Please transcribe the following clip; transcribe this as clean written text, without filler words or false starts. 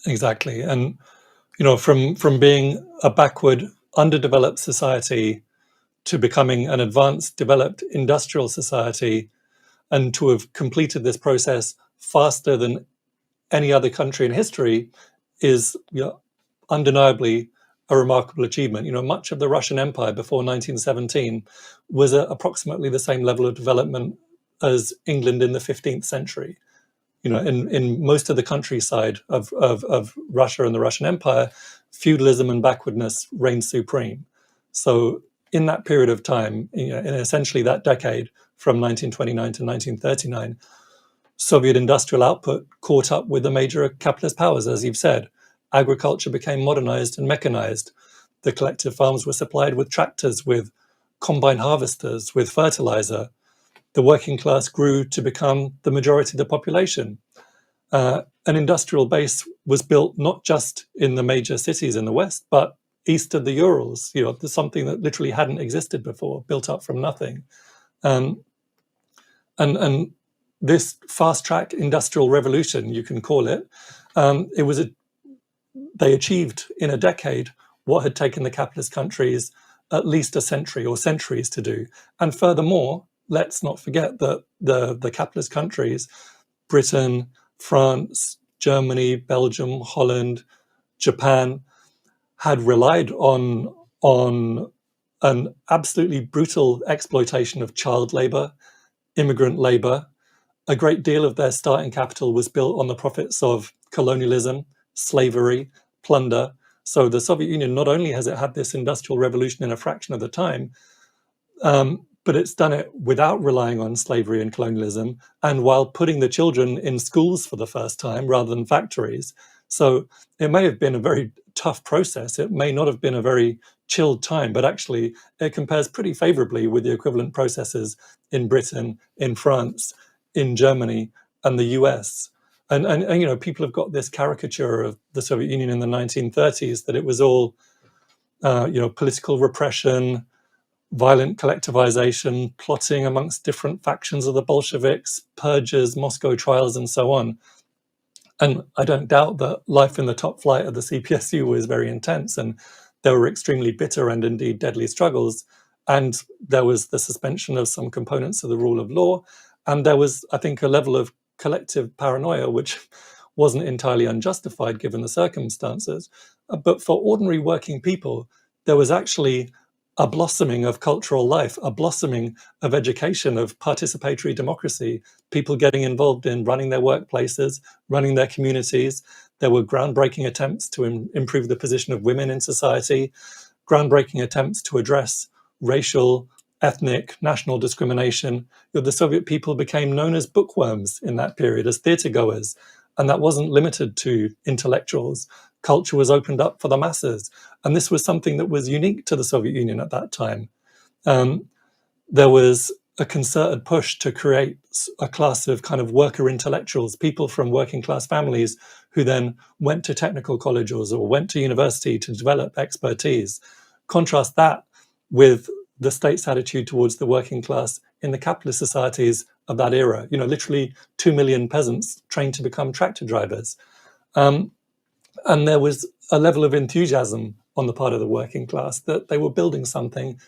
exactly. And from being a backward, underdeveloped society to becoming an advanced, developed industrial society, and to have completed this process faster than any other country in history is undeniably a remarkable achievement. Much of the Russian Empire before 1917 was at approximately the same level of development as England in the 15th century. In most of the countryside of Russia and the Russian Empire, feudalism and backwardness reigned supreme. So in that period of time, in essentially that decade from 1929 to 1939, Soviet industrial output caught up with the major capitalist powers, as you've said. Agriculture became modernized and mechanized. The collective farms were supplied with tractors, with combine harvesters, with fertilizer. The working class grew to become the majority of the population. An industrial base was built not just in the major cities in the West, but east of the Urals. There's something that literally hadn't existed before, built up from nothing. Um, and this fast-track industrial revolution, you can call it, they achieved in a decade what had taken the capitalist countries at least a century or centuries to do. And furthermore, let's not forget that the capitalist countries, Britain, France, Germany, Belgium, Holland, Japan, had relied on an absolutely brutal exploitation of child labor, immigrant labor. A great deal of their starting capital was built on the profits of colonialism, slavery, plunder. So the Soviet Union, not only has it had this industrial revolution in a fraction of the time, but it's done it without relying on slavery and colonialism, and while putting the children in schools for the first time rather than factories. So it may have been a very tough process. It may not have been a very chilled time, but actually it compares pretty favorably with the equivalent processes in Britain, in France, in Germany, and the US. And people have got this caricature of the Soviet Union in the 1930s that it was all political repression, violent collectivization, plotting amongst different factions of the Bolsheviks, purges, Moscow trials, and so on. And I don't doubt that life in the top flight of the CPSU was very intense, and there were extremely bitter and indeed deadly struggles. And there was the suspension of some components of the rule of law. And there was, I think, a level of collective paranoia, which wasn't entirely unjustified given the circumstances. But for ordinary working people, there was actually a blossoming of cultural life, a blossoming of education, of participatory democracy, people getting involved in running their workplaces, running their communities. There were groundbreaking attempts to improve the position of women in society, groundbreaking attempts to address racial, ethnic, national discrimination. The Soviet people became known as bookworms in that period, as theater goers. And that wasn't limited to intellectuals. Culture was opened up for the masses. And this was something that was unique to the Soviet Union at that time. There was a concerted push to create a class of kind of worker intellectuals, people from working class families who then went to technical colleges or went to university to develop expertise. Contrast that with the state's attitude towards the working class in the capitalist societies of that era. Literally 2 million peasants trained to become tractor drivers. And there was a level of enthusiasm on the part of the working class that they were building something